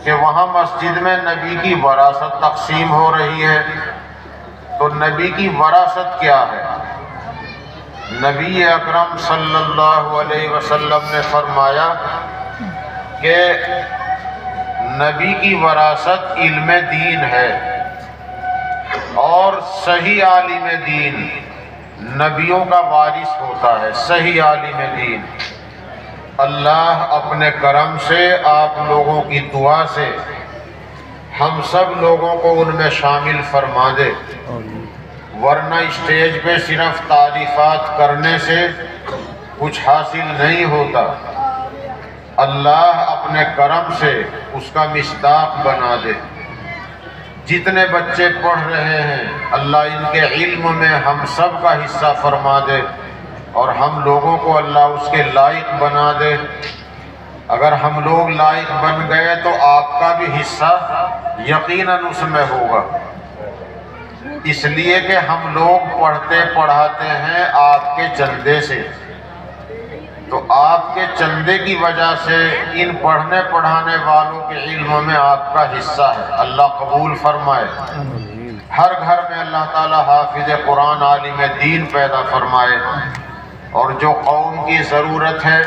کہ وہاں مسجد میں نبی کی وراثت تقسیم ہو رہی ہے، تو نبی کی وراثت کیا ہے؟ نبی اکرم صلی اللہ علیہ وسلم نے فرمایا کہ نبی کی وراثت علم دین ہے، اور صحیح عالم دین نبیوں کا وارث ہوتا ہے۔ صحیح عالم دین اللہ اپنے کرم سے، آپ لوگوں کی دعا سے ہم سب لوگوں کو ان میں شامل فرما دے، ورنہ اسٹیج پہ صرف تعریفات کرنے سے کچھ حاصل نہیں ہوتا۔ اللہ اپنے کرم سے اس کا مصداق بنا دے۔ جتنے بچے پڑھ رہے ہیں اللہ ان کے علم میں ہم سب کا حصہ فرما دے، اور ہم لوگوں کو اللہ اس کے لائق بنا دے۔ اگر ہم لوگ لائق بن گئے تو آپ کا بھی حصہ یقیناً اس میں ہوگا، اس لیے کہ ہم لوگ پڑھتے پڑھاتے ہیں آپ کے چندے سے، تو آپ کے چندے کی وجہ سے ان پڑھنے پڑھانے والوں کے علم میں آپ کا حصہ ہے۔ اللہ قبول فرمائے۔ ہر گھر میں اللہ تعالی حافظ قرآن عالم دین پیدا فرمائے، اور جو قوم کی ضرورت ہے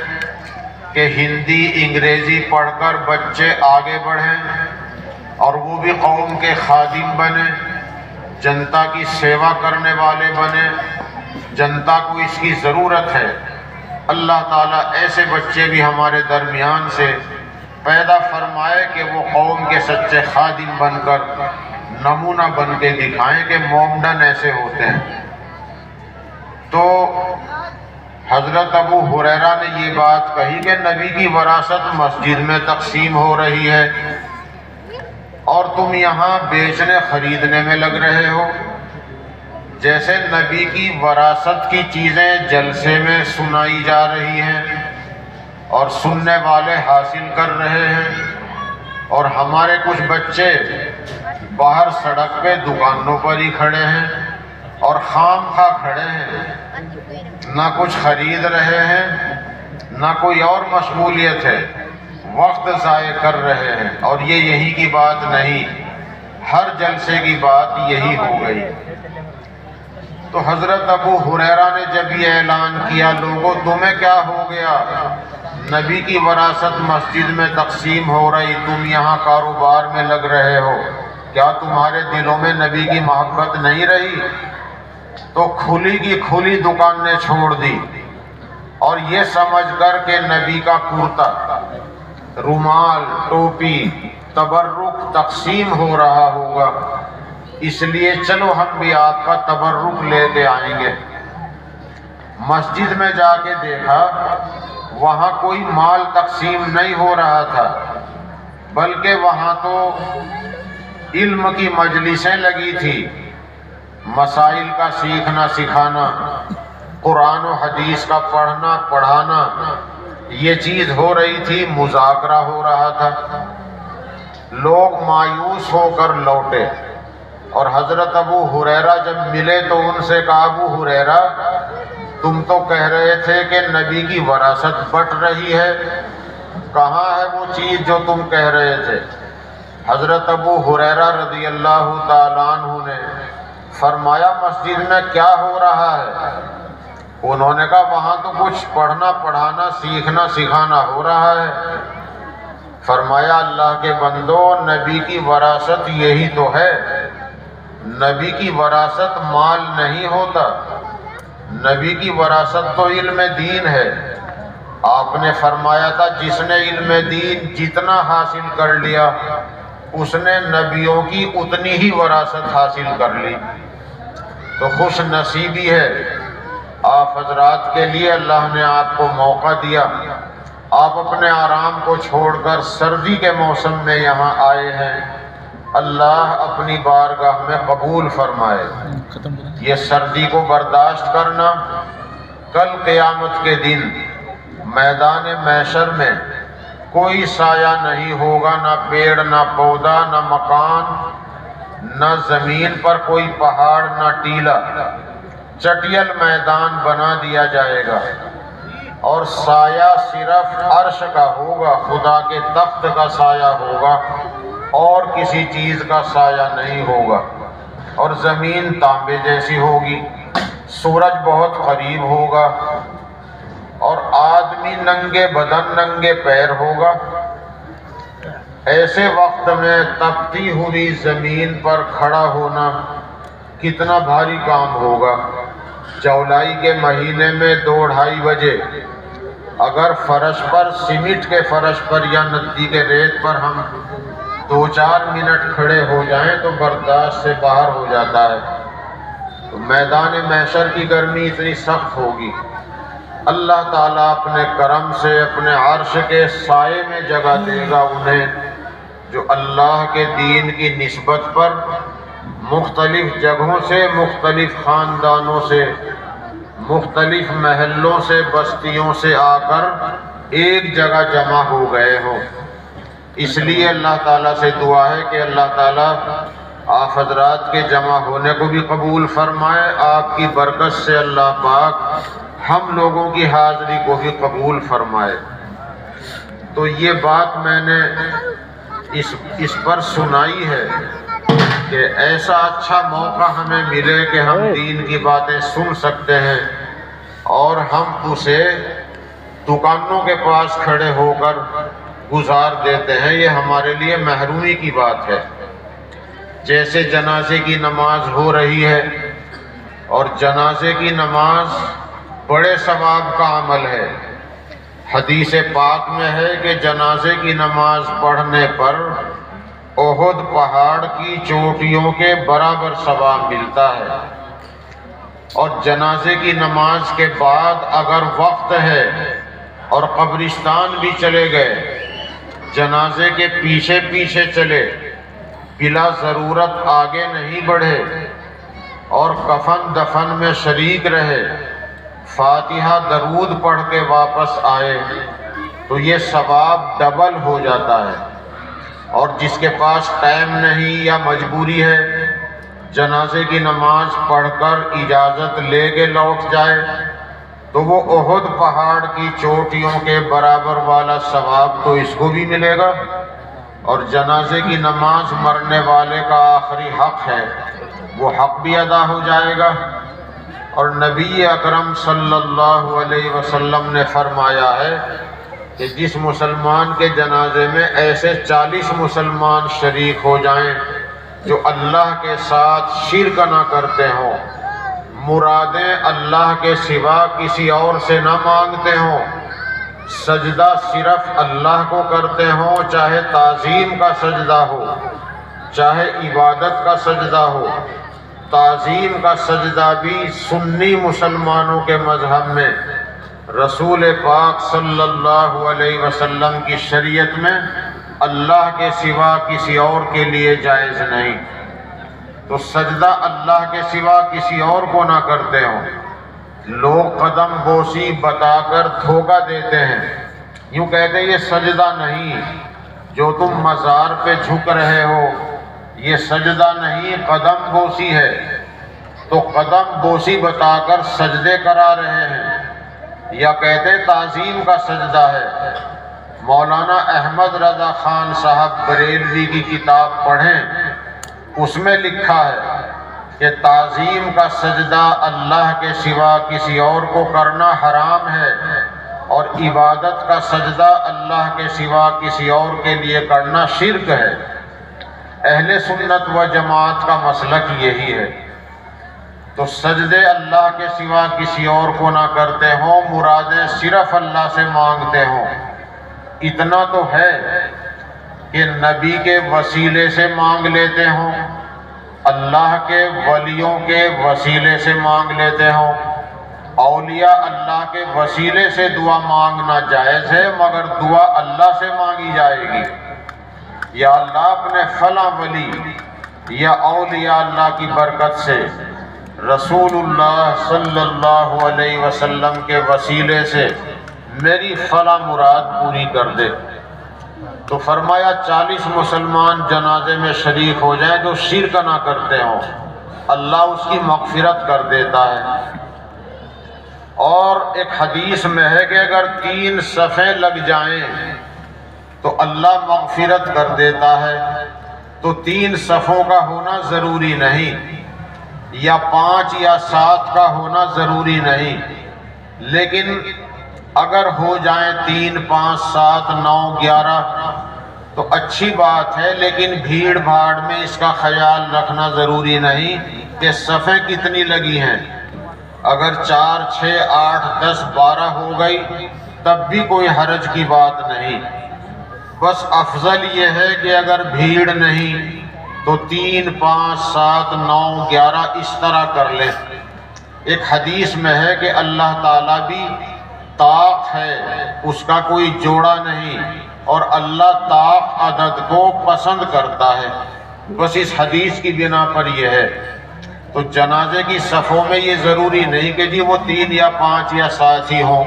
کہ ہندی انگریزی پڑھ کر بچے آگے بڑھیں اور وہ بھی قوم کے خادم بنیں، جنتا کی سیوا کرنے والے بنیں، جنتا کو اس کی ضرورت ہے، اللہ تعالیٰ ایسے بچے بھی ہمارے درمیان سے پیدا فرمائے کہ وہ قوم کے سچے خادم بن کر نمونہ بن کے دکھائیں کہ مومڈن ایسے ہوتے ہیں۔ تو حضرت ابو ہریرہ نے یہ بات کہی کہ نبی کی وراثت مسجد میں تقسیم ہو رہی ہے اور تم یہاں بیچنے خریدنے میں لگ رہے ہو۔ جیسے نبی کی وراثت کی چیزیں جلسے میں سنائی جا رہی ہیں اور سننے والے حاصل کر رہے ہیں، اور ہمارے کچھ بچے باہر سڑک پہ دکانوں پر ہی کھڑے ہیں اور خام خواہ کھڑے ہیں، نہ کچھ خرید رہے ہیں نہ کوئی اور مشغولیت ہے، وقت ضائع کر رہے ہیں، اور یہ یہی کی بات نہیں، ہر جلسے کی بات یہی ہو گئی۔ تو حضرت ابو ہریرہ نے جب یہ اعلان کیا، لوگوں تمہیں کیا ہو گیا؟ نبی کی وراثت مسجد میں تقسیم ہو رہی، تم یہاں کاروبار میں لگ رہے ہو، کیا تمہارے دلوں میں نبی کی محبت نہیں رہی؟ تو کھلی کی کھلی دکانیں چھوڑ دی، اور یہ سمجھ کر کہ نبی کا کرتا، رومال، ٹوپی، تبرک تقسیم ہو رہا ہوگا، اس لیے چلو ہم بھی آپ کا تبرک لے کے آئیں گے۔ مسجد میں جا کے دیکھا، وہاں کوئی مال تقسیم نہیں ہو رہا تھا، بلکہ وہاں تو علم کی مجلسیں لگی تھی، مسائل کا سیکھنا سکھانا، قرآن و حدیث کا پڑھنا پڑھانا، یہ چیز ہو رہی تھی، مذاکرہ ہو رہا تھا۔ لوگ مایوس ہو کر لوٹے، اور حضرت ابو ہریرہ جب ملے تو ان سے کہا، ابو ہریرہ تم تو کہہ رہے تھے کہ نبی کی وراثت بٹ رہی ہے، کہاں ہے وہ چیز جو تم کہہ رہے تھے؟ حضرت ابو ہریرہ رضی اللہ تعالیٰ عنہ نے فرمایا، مسجد میں کیا ہو رہا ہے؟ انہوں نے کہا، وہاں تو کچھ پڑھنا پڑھانا سیکھنا سکھانا ہو رہا ہے۔ فرمایا، اللہ کے بندو، نبی کی وراثت یہی تو ہے، نبی کی وراثت مال نہیں ہوتا، نبی کی وراثت تو علم دین ہے۔ آپ نے فرمایا تھا، جس نے علم دین جتنا حاصل کر لیا اس نے نبیوں کی اتنی ہی وراثت حاصل کر لی۔ تو خوش نصیبی ہے آپ حضرات کے لیے، اللہ نے آپ کو موقع دیا، آپ اپنے آرام کو چھوڑ کر سردی کے موسم میں یہاں آئے ہیں، اللہ اپنی بارگاہ میں قبول فرمائے۔ یہ سردی کو برداشت کرنا، کل قیامت کے دن میدان محشر میں کوئی سایہ نہیں ہوگا، نہ پیڑ نہ پودا نہ مکان، نہ زمین پر کوئی پہاڑ نہ ٹیلا، چٹیل میدان بنا دیا جائے گا۔ اور سایہ صرف عرش کا ہوگا، خدا کے تخت کا سایہ ہوگا اور کسی چیز کا سایہ نہیں ہوگا، اور زمین تانبے جیسی ہوگی، سورج بہت قریب ہوگا، اور آدمی ننگے بدن ننگے پیر ہوگا۔ ایسے وقت میں تپتی ہوئی زمین پر کھڑا ہونا کتنا بھاری کام ہوگا۔ جولائی کے مہینے میں 2-2:30 بجے اگر فرش پر، سیمنٹ کے فرش پر یا ندی کے ریت پر ہم 2-4 منٹ کھڑے ہو جائیں تو برداشت سے باہر ہو جاتا ہے، تو میدان محشر کی گرمی اتنی سخت ہوگی۔ اللہ تعالیٰ اپنے کرم سے اپنے عرش کے سائے میں جگہ دے گا انہیں جو اللہ کے دین کی نسبت پر مختلف جگہوں سے، مختلف خاندانوں سے، مختلف محلوں سے، بستیوں سے آ کر ایک جگہ جمع ہو گئے ہوں۔ اس لیے اللہ تعالیٰ سے دعا ہے کہ اللہ تعالیٰ آپ حضرات کے جمع ہونے کو بھی قبول فرمائے، آپ کی برکت سے اللہ پاک ہم لوگوں کی حاضری کو بھی قبول فرمائے۔ تو یہ بات میں نے اس پر سنائی ہے کہ ایسا اچھا موقع ہمیں ملے کہ ہم دین کی باتیں سن سکتے ہیں اور ہم اسے دکانوں کے پاس کھڑے ہو کر گزار دیتے ہیں، یہ ہمارے لیے محرومی کی بات ہے۔ جیسے جنازے کی نماز ہو رہی ہے، اور جنازے کی نماز بڑے ثواب کا عمل ہے۔ حدیث پاک میں ہے کہ جنازے کی نماز پڑھنے پر احد پہاڑ کی چوٹیوں کے برابر ثواب ملتا ہے، اور جنازے کی نماز کے بعد اگر وقت ہے اور قبرستان بھی چلے گئے، جنازے کے پیچھے پیچھے چلے، بلا ضرورت آگے نہیں بڑھے اور کفن دفن میں شریک رہے، فاتحہ درود پڑھ کے واپس آئے تو یہ ثواب ڈبل ہو جاتا ہے۔ اور جس کے پاس ٹائم نہیں یا مجبوری ہے، جنازے کی نماز پڑھ کر اجازت لے کے لوٹ جائے تو وہ احد پہاڑ کی چوٹیوں کے برابر والا ثواب تو اس کو بھی ملے گا، اور جنازے کی نماز مرنے والے کا آخری حق ہے، وہ حق بھی ادا ہو جائے گا۔ اور نبی اکرم صلی اللہ علیہ وسلم نے فرمایا ہے کہ جس مسلمان کے جنازے میں ایسے 40 مسلمان شریک ہو جائیں جو اللہ کے ساتھ شرک نہ کرتے ہوں، مرادیں اللہ کے سوا کسی اور سے نہ مانگتے ہوں، سجدہ صرف اللہ کو کرتے ہوں، چاہے تعظیم کا سجدہ ہو، چاہے عبادت کا سجدہ ہو۔ تعظیم کا سجدہ بھی سنی مسلمانوں کے مذہب میں رسول پاک صلی اللہ علیہ وسلم کی شریعت میں اللہ کے سوا کسی اور کے لیے جائز نہیں۔ تو سجدہ اللہ کے سوا کسی اور کو نہ کرتے ہوں۔ لوگ قدم بوسی بتا کر دھوکہ دیتے ہیں، یوں کہتے ہیں یہ سجدہ نہیں، جو تم مزار پہ جھک رہے ہو یہ سجدہ نہیں، قدم بوسی ہے۔ تو قدم بوسی بتا کر سجدے کرا رہے ہیں، یا کہتے تعظیم کا سجدہ ہے۔ مولانا احمد رضا خان صاحب بریلوی کی کتاب پڑھیں، اس میں لکھا ہے کہ تعظیم کا سجدہ اللہ کے سوا کسی اور کو کرنا حرام ہے، اور عبادت کا سجدہ اللہ کے سوا کسی اور کے لیے کرنا شرک ہے۔ اہل سنت و جماعت کا مسلک یہی ہے۔ تو سجدے اللہ کے سوا کسی اور کو نہ کرتے ہوں، مرادیں صرف اللہ سے مانگتے ہوں۔ اتنا تو ہے کہ نبی کے وسیلے سے مانگ لیتے ہوں، اللہ کے ولیوں کے وسیلے سے مانگ لیتے ہوں۔ اولیاء اللہ کے وسیلے سے دعا مانگنا جائز ہے، مگر دعا اللہ سے مانگی جائے گی۔ یا اللہ اپنے فلاں ولی یا اولیاء اللہ کی برکت سے، رسول اللہ صلی اللہ علیہ وسلم کے وسیلے سے میری فلاں مراد پوری کر دے۔ تو فرمایا 40 مسلمان جنازے میں شریک ہو جائیں جو شرک نہ کرتے ہوں، اللہ اس کی مغفرت کر دیتا ہے۔ اور ایک حدیث میں ہے کہ اگر 3 صفیں لگ جائیں تو اللہ مغفرت کر دیتا ہے. تو 3 صفوں کا ہونا ضروری نہیں، یا 5 یا 7 کا ہونا ضروری نہیں، لیکن اگر ہو جائیں 3 5 7 9 11 تو اچھی بات ہے، لیکن بھیڑ بھاڑ میں اس کا خیال رکھنا ضروری نہیں کہ صفیں کتنی لگی ہیں. اگر 4 6 8 10 12 ہو گئی تب بھی کوئی حرج کی بات نہیں. بس افضل یہ ہے کہ اگر بھیڑ نہیں تو 3 5 7 9 11 اس طرح کر لیں. ایک حدیث میں ہے کہ اللہ تعالیٰ بھی طاق ہے، اس کا کوئی جوڑا نہیں، اور اللہ طاق عدد کو پسند کرتا ہے. بس اس حدیث کی بنا پر یہ ہے. تو جنازے کی صفوں میں یہ ضروری نہیں کہ جی وہ 3 یا 5 یا 7 ہی ہوں،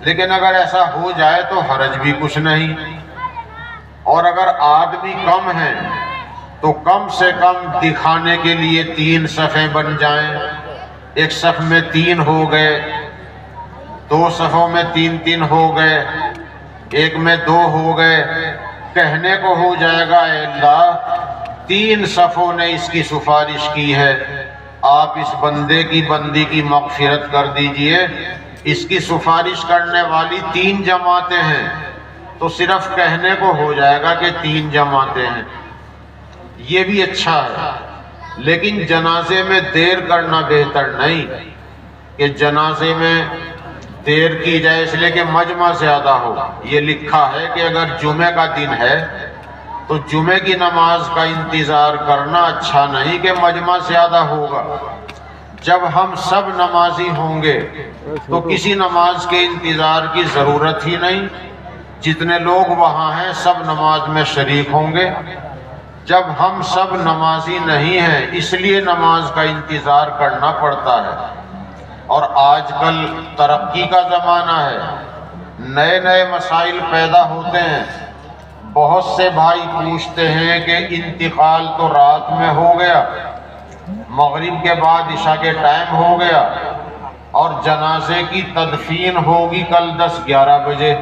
لیکن اگر ایسا ہو جائے تو حرج بھی کچھ نہیں. اور اگر آدمی کم ہیں تو کم سے کم دکھانے کے لیے 3 صفیں بن جائیں. ایک صف میں 3 ہو گئے، 2 صفوں میں 3 3 ہو گئے، ایک میں 2 ہو گئے. کہنے کو ہو جائے گا اے اللہ 3 صفوں نے اس کی سفارش کی ہے، آپ اس بندی کی مغفرت کر دیجئے. اس کی سفارش کرنے والی 3 جماعتیں ہیں، تو صرف کہنے کو ہو جائے گا کہ 3 جماعتیں ہیں. یہ بھی اچھا ہے، لیکن جنازے میں دیر کرنا بہتر نہیں کہ جنازے میں دیر کی جائے اس لیے کہ مجمع زیادہ ہو. یہ لکھا ہے کہ اگر جمعہ کا دن ہے تو جمعہ کی نماز کا انتظار کرنا اچھا نہیں کہ مجمع زیادہ ہوگا. جب ہم سب نمازی ہوں گے تو کسی نماز کے انتظار کی ضرورت ہی نہیں. جتنے لوگ وہاں ہیں سب نماز میں شریک ہوں گے. جب ہم سب نمازی نہیں ہیں اس لیے نماز کا انتظار کرنا پڑتا ہے. اور آج کل ترقی کا زمانہ ہے، نئے نئے مسائل پیدا ہوتے ہیں. بہت سے بھائی پوچھتے ہیں کہ انتقال تو رات میں ہو گیا، مغرب کے بعد عشاء کے ٹائم ہو گیا، اور جنازے کی تدفین ہوگی کل 10 11 بجے،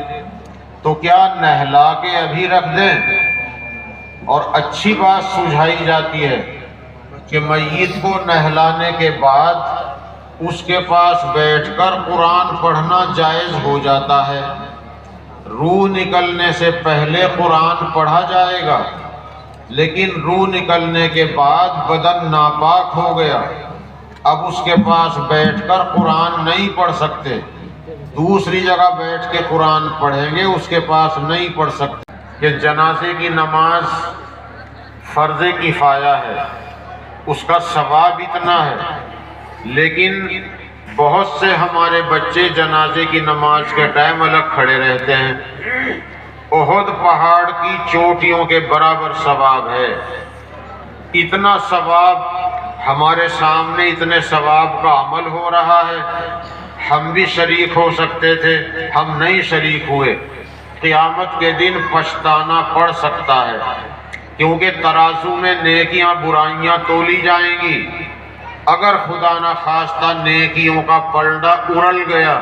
تو کیا نہلا کے ابھی رکھ دیں؟ اور اچھی بات سجھائی جاتی ہے کہ میت کو نہلانے کے بعد اس کے پاس بیٹھ کر قرآن پڑھنا جائز ہو جاتا ہے. روح نکلنے سے پہلے قرآن پڑھا جائے گا، لیکن روح نکلنے کے بعد بدن ناپاک ہو گیا، اب اس کے پاس بیٹھ کر قرآن نہیں پڑھ سکتے. دوسری جگہ بیٹھ کے قرآن پڑھیں گے، اس کے پاس نہیں پڑھ سکتے. کہ جنازے کی نماز فرض کفایہ ہے، اس کا ثواب اتنا ہے، لیکن بہت سے ہمارے بچے جنازے کی نماز کے ٹائم الگ کھڑے رہتے ہیں. احد پہاڑ کی چوٹیوں کے برابر ثواب ہے. اتنا ثواب ہمارے سامنے، اتنے ثواب کا عمل ہو رہا ہے. ہم بھی شریک ہو سکتے تھے، ہم نہیں شریک ہوئے. قیامت کے دن پچھتانا پڑ سکتا ہے، کیونکہ ترازو میں نیکیاں برائیاں تولی جائیں گی. اگر خدا نہ خواستہ نیکیوں کا پلڑا ارل گیا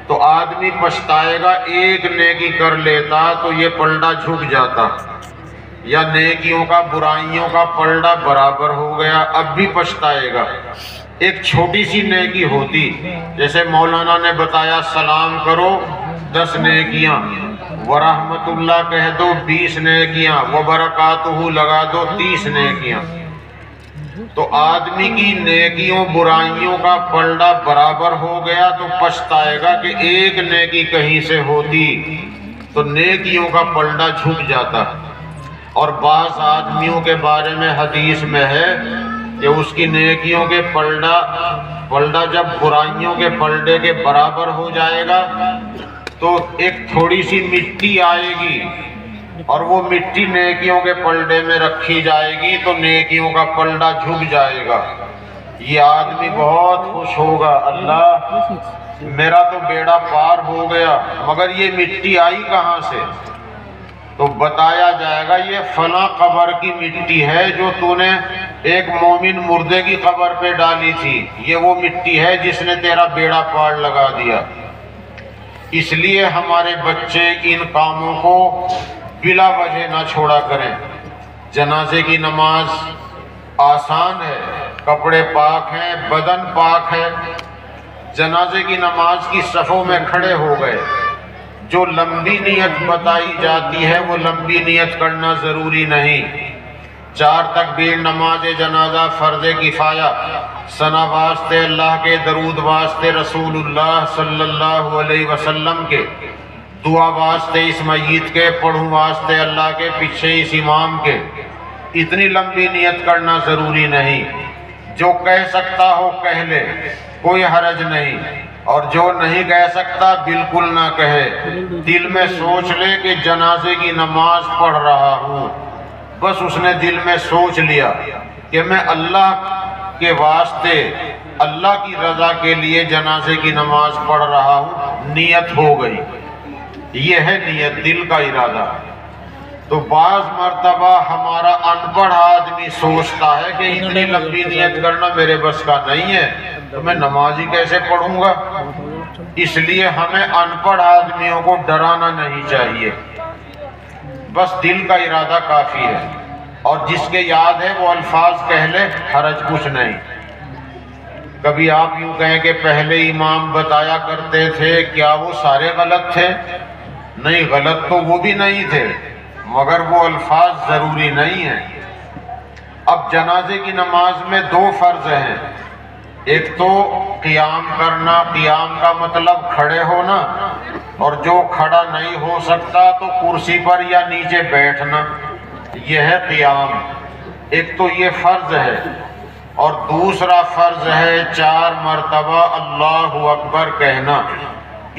تو آدمی پچھتائے گا. ایک نیکی کر لیتا تو یہ پلڑا جھک جاتا، یا نیکیوں کا برائیوں کا پلڑا برابر ہو گیا اب بھی پچھتائے گا. ایک چھوٹی سی نیکی ہوتی، جیسے مولانا نے بتایا سلام کرو 10 نیکیاں، ورحمت اللہ کہہ دو 20 نیکیاں، وبرکاتہ لگا دو 30 نیکیاں. تو آدمی کی نیکیوں برائیوں کا پلڑا برابر ہو گیا تو پچھتائے گا کہ ایک نیکی کہیں سے ہوتی تو نیکیوں کا پلڑا جھک جاتا. اور بعض آدمیوں کے بارے میں حدیث میں ہے کہ اس کی نیکیوں کے پلڑا جب برائیوں کے پلڑے کے برابر ہو جائے گا تو ایک تھوڑی سی مٹی آئے گی، اور وہ مٹی نیکیوں کے پلڑے میں رکھی جائے گی تو نیکیوں کا پلڑا جھک جائے گا. یہ آدمی بہت خوش ہوگا، اللہ میرا تو بیڑا پار ہو گیا، مگر یہ مٹی آئی کہاں سے؟ تو بتایا جائے گا یہ فلاں قبر کی مٹی ہے جو تو نے ایک مومن مردے کی قبر پہ ڈالی تھی، یہ وہ مٹی ہے جس نے تیرا بیڑا پار لگا دیا۔ اس لیے ہمارے بچے ان کاموں کو بلا وجہ نہ چھوڑا کریں۔ جنازے کی نماز آسان ہے، کپڑے پاک ہیں، بدن پاک ہے، جنازے کی نماز کی صفوں میں کھڑے ہو گئے۔ جو لمبی نیت بتائی جاتی ہے وہ لمبی نیت کرنا ضروری نہیں۔ 4 تکبیر نماز جنازہ فرض کفایہ، ثنا واسطے اللہ کے، درود واسطے رسول اللہ صلی اللہ علیہ وسلم کے، دعا واسطے اس میت کے، پڑھوں واسطے اللہ کے پیچھے اس امام کے۔ اتنی لمبی نیت کرنا ضروری نہیں، جو کہہ سکتا ہو کہہ لے، کوئی حرج نہیں، اور جو نہیں کہہ سکتا بالکل نہ کہے، دل میں سوچ لے کہ جنازے کی نماز پڑھ رہا ہوں، بس اس نے دل میں سوچ لیا کہ میں اللہ کے واسطے، اللہ کی رضا کے لیے جنازے کی نماز پڑھ رہا ہوں، نیت ہو گئی۔ یہ ہے نیت، دل کا ارادہ۔ تو بعض مرتبہ ہمارا ان پڑھ آدمی سوچتا ہے کہ اتنی لمبی نیت کرنا میرے بس کا نہیں ہے، تو میں نماز ہی کیسے پڑھوں گا۔ اس لیے ہمیں ان پڑھ آدمیوں کو ڈرانا نہیں چاہیے، بس دل کا ارادہ کافی ہے، اور جس کے یاد ہے وہ الفاظ کہہ لے، حرج کچھ نہیں۔ کبھی آپ یوں کہیں کہ پہلے امام بتایا کرتے تھے، کیا وہ سارے غلط تھے؟ نہیں، غلط تو وہ بھی نہیں تھے، مگر وہ الفاظ ضروری نہیں ہیں۔ اب جنازے کی نماز میں 2 فرض ہیں، ایک تو قیام کرنا، قیام کا مطلب کھڑے ہونا، اور جو کھڑا نہیں ہو سکتا تو کرسی پر یا نیچے بیٹھنا، یہ ہے قیام۔ ایک تو یہ فرض ہے، اور دوسرا فرض ہے 4 مرتبہ اللہ اکبر کہنا۔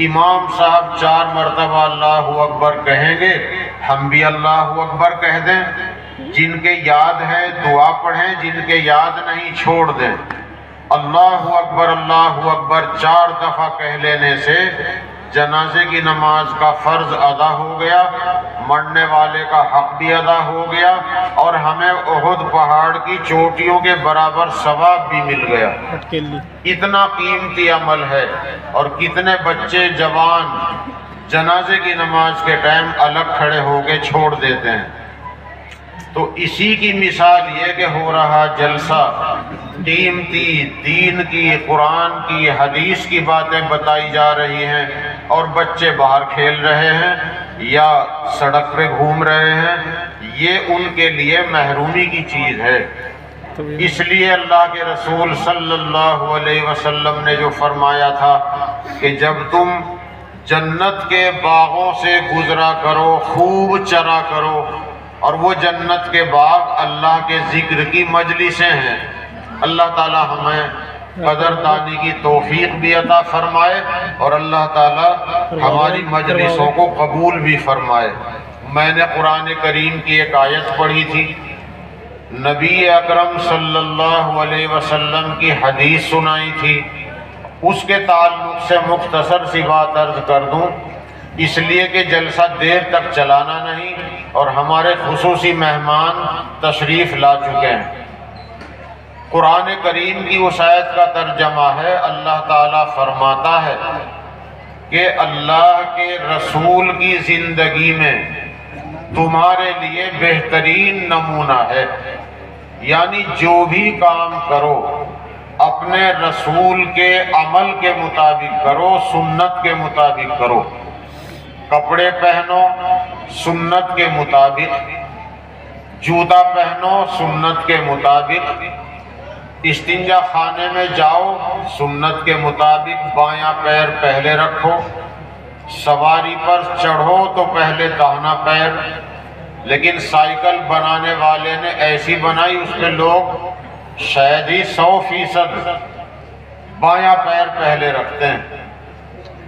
امام صاحب 4 مرتبہ اللہ اکبر کہیں گے، ہم بھی اللہ اکبر کہہ دیں، جن کے یاد ہے دعا پڑھیں، جن کے یاد نہیں چھوڑ دیں۔ اللہ اکبر 4 دفعہ کہہ لینے سے جنازے کی نماز کا فرض ادا ہو گیا، مرنے والے کا حق بھی ادا ہو گیا، اور ہمیں احد پہاڑ کی چوٹیوں کے برابر ثواب بھی مل گیا۔ اتنا قیمتی عمل ہے، اور کتنے بچے جوان جنازے کی نماز کے ٹائم الگ کھڑے ہو کے چھوڑ دیتے ہیں۔ تو اسی کی مثال یہ کہ ہو رہا جلسہ، قیمتی دین کی، قرآن کی، حدیث کی باتیں بتائی جا رہی ہیں، اور بچے باہر کھیل رہے ہیں یا سڑک پہ گھوم رہے ہیں، یہ ان کے لیے محرومی کی چیز ہے۔ اس لیے اللہ کے رسول صلی اللہ علیہ وسلم نے جو فرمایا تھا کہ جب تم جنت کے باغوں سے گزرا کرو، خوب چرا کرو، اور وہ جنت کے باغ اللہ کے ذکر کی مجلسیں ہیں۔ اللہ تعالی ہمیں قدردانی کی توفیق بھی عطا فرمائے، اور اللہ تعالی ہماری مجلسوں کو قبول بھی فرمائے۔ میں نے قرآن کریم کی ایک آیت پڑھی تھی، نبی اکرم صلی اللہ علیہ وسلم کی حدیث سنائی تھی، اس کے تعلق سے مختصر سی بات عرض کر دوں، اس لیے کہ جلسہ دیر تک چلانا نہیں، اور ہمارے خصوصی مہمان تشریف لا چکے ہیں۔ قرآن کریم کی اس آیت کا ترجمہ ہے، اللہ تعالیٰ فرماتا ہے کہ اللہ کے رسول کی زندگی میں تمہارے لیے بہترین نمونہ ہے، یعنی جو بھی کام کرو اپنے رسول کے عمل کے مطابق کرو، سنت کے مطابق کرو۔ کپڑے پہنو سنت کے مطابق، جوتا پہنو سنت کے مطابق، استنجا خانے میں جاؤ سنت کے مطابق، بایاں پیر پہلے رکھو، سواری پر چڑھو تو پہلے داہنا پیر۔ لیکن سائیکل بنانے والے نے ایسی بنائی، اس میں لوگ شاید ہی 100% بایاں پیر پہلے رکھتے ہیں،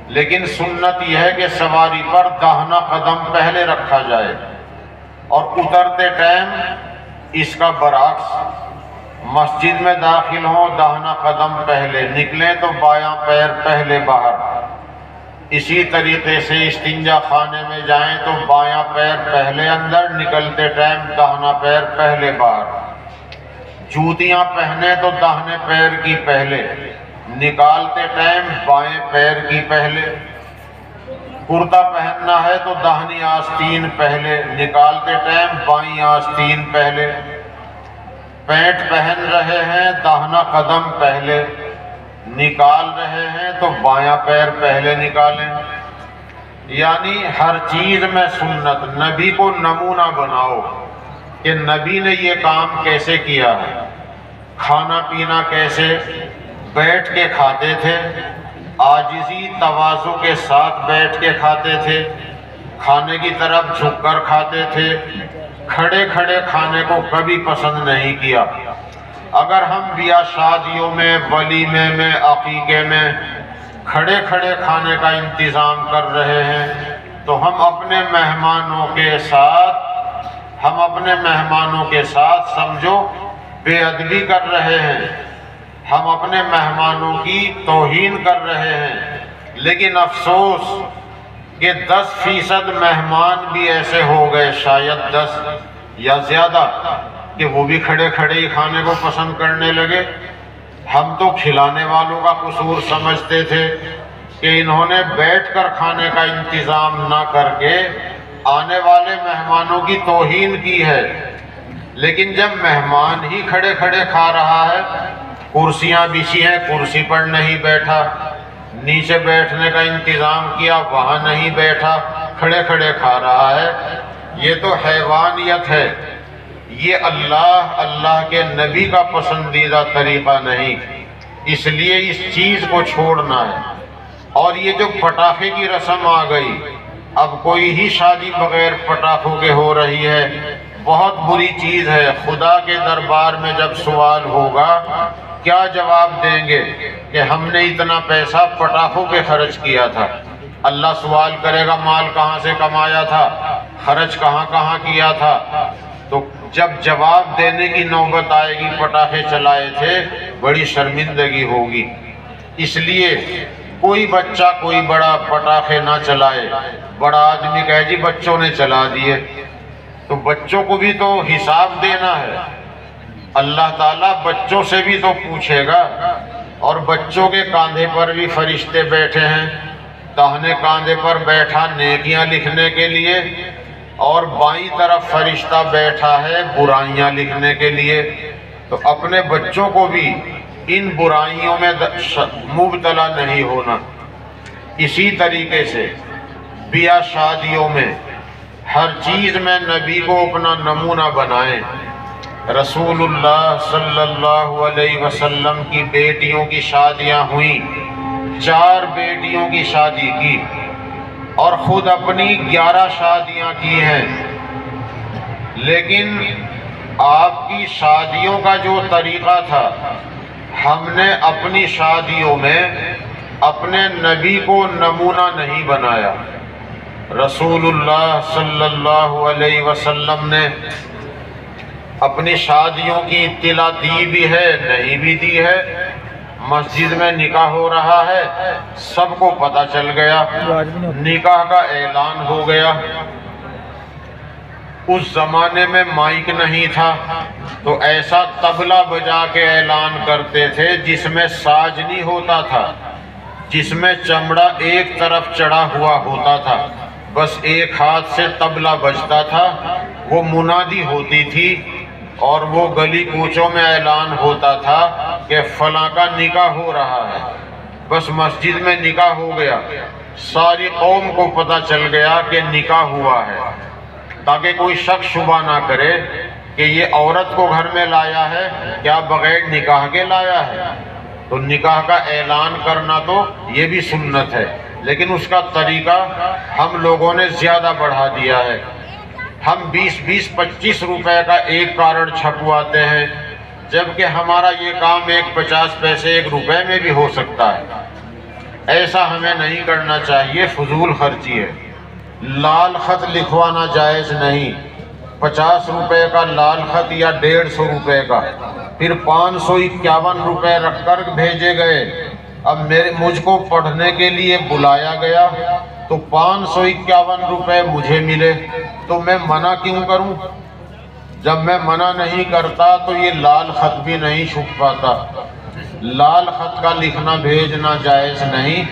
لیکن سنت یہ ہے کہ سواری پر داہنا قدم پہلے رکھا جائے، اور اترتے ٹائم اس کا برعکس، مسجد میں داخل ہوں داہنا قدم پہلے، نکلیں تو بایاں پیر پہلے باہر۔ اسی طریقے سے استنجا خانے میں جائیں تو بایاں پیر پہلے اندر، نکلتے ٹائم داہنا پیر پہلے باہر۔ جوتیاں پہنے تو داہنے پیر کی پہلے، نکالتے ٹائم بائیں پیر کی پہلے۔ کرتا پہننا ہے تو داہنی آستین پہلے، نکالتے ٹائم بائیں آستین پہلے۔ پینٹ پہن رہے ہیں داہنا قدم پہلے، نکال رہے ہیں تو بایاں پیر پہلے نکالیں۔ یعنی ہر چیز میں سنت، نبی کو نمونہ بناؤ کہ نبی نے یہ کام کیسے کیا ہے۔ کھانا پینا کیسے، بیٹھ کے کھاتے تھے، عاجزی تواضع کے ساتھ بیٹھ کے کھاتے تھے، کھانے کی طرف جھک کر کھاتے تھے، کھڑے کھڑے کھانے کو کبھی پسند نہیں کیا۔ اگر ہم بیاہ شادیوں میں، ولیمے میں، عقیقے میں کھڑے کھڑے کھانے کا انتظام کر رہے ہیں تو ہم اپنے مہمانوں کے ساتھ سمجھو بے ادبی کر رہے ہیں، ہم اپنے مہمانوں کی توہین کر رہے ہیں۔ لیکن افسوس کہ 10% مہمان بھی ایسے ہو گئے، شاید 10 یا زیادہ، کہ وہ بھی کھڑے کھڑے ہی کھانے کو پسند کرنے لگے۔ ہم تو کھلانے والوں کا قصور سمجھتے تھے کہ انہوں نے بیٹھ کر کھانے کا انتظام نہ کر کے آنے والے مہمانوں کی توہین کی ہے۔ لیکن جب مہمان ہی کھڑے کھڑے کھا رہا ہے، کرسیاں بچھی ہیں کرسی پر نہیں بیٹھا، نیچے بیٹھنے کا انتظام کیا وہاں نہیں بیٹھا، کھڑے کھڑے کھا رہا ہے، یہ تو حیوانیت ہے۔ یہ اللہ کے نبی کا پسندیدہ طریقہ نہیں، اس لیے اس چیز کو چھوڑنا ہے۔ اور یہ جو پٹاخے کی رسم آ گئی، اب کوئی ہی شادی بغیر پٹاخوں کے ہو رہی ہے، بہت بری چیز ہے۔ خدا کے دربار میں جب سوال ہوگا کیا جواب دیں گے کہ ہم نے اتنا پیسہ پٹاخوں پہ خرچ کیا تھا؟ اللہ سوال کرے گا مال کہاں سے کمایا تھا، خرچ کہاں کہاں کیا تھا؟ تو جب جواب دینے کی نوبت آئے گی پٹاخے چلائے تھے، بڑی شرمندگی ہوگی۔ اس لیے کوئی بچہ کوئی بڑا پٹاخے نہ چلائے۔ بڑا آدمی کہے جی بچوں نے چلا دیے، تو بچوں کو بھی تو حساب دینا ہے، اللہ تعالیٰ بچوں سے بھی تو پوچھے گا۔ اور بچوں کے کاندھے پر بھی فرشتے بیٹھے ہیں، داہنے کاندھے پر بیٹھا نیکیاں لکھنے کے لیے، اور بائیں طرف فرشتہ بیٹھا ہے برائیاں لکھنے کے لیے۔ تو اپنے بچوں کو بھی ان برائیوں میں مبتلا نہیں ہونا۔ اسی طریقے سے بیاہ شادیوں میں ہر چیز میں نبی کو اپنا نمونہ بنائیں۔ رسول اللہ صلی اللہ علیہ وسلم کی بیٹیوں کی شادیاں ہوئیں، 4 بیٹیوں کی شادی کی، اور خود اپنی 11 شادیاں کی ہیں۔ لیکن آپ کی شادیوں کا جو طریقہ تھا، ہم نے اپنی شادیوں میں اپنے نبی کو نمونہ نہیں بنایا۔ رسول اللہ صلی اللہ علیہ وسلم نے اپنی شادیوں کی اطلاع دی بھی ہے، نہیں بھی دی ہے۔ مسجد میں نکاح ہو رہا ہے، سب کو پتہ چل گیا، نکاح کا اعلان ہو گیا۔ اس زمانے میں مائک نہیں تھا تو ایسا طبلہ بجا کے اعلان کرتے تھے جس میں ساز نہیں ہوتا تھا، جس میں چمڑا ایک طرف چڑھا ہوا ہوتا تھا، بس ایک ہاتھ سے طبلہ بجتا تھا، وہ منادی ہوتی تھی، اور وہ گلی کوچوں میں اعلان ہوتا تھا کہ فلاں کا نکاح ہو رہا ہے۔ بس مسجد میں نکاح ہو گیا، ساری قوم کو پتہ چل گیا کہ نکاح ہوا ہے، تاکہ کوئی شک شبہ نہ کرے کہ یہ عورت کو گھر میں لایا ہے، کیا بغیر نکاح کے لایا ہے؟ تو نکاح کا اعلان کرنا تو یہ بھی سنت ہے، لیکن اس کا طریقہ ہم لوگوں نے زیادہ بڑھا دیا ہے۔ ہم 20-25 روپے کا ایک کارڈ چھپواتے ہیں، جبکہ ہمارا یہ کام 50 پیسے 1 روپے میں بھی ہو سکتا ہے۔ ایسا ہمیں نہیں کرنا چاہیے، فضول خرچی ہے۔ لال خط لکھوانا جائز نہیں، 50 روپے کا لال خط یا 150 روپے کا، پھر 551 روپے رکھ کر بھیجے گئے۔ اب مجھ کو پڑھنے کے لیے بلایا گیا تو 551 روپے مجھے ملے، تو میں منع کیوں کروں؟ جب میں منع نہیں کرتا تو یہ لال خط بھی نہیں چھپ پاتا۔ لال خط کا لکھنا بھیجنا جائز نہیں،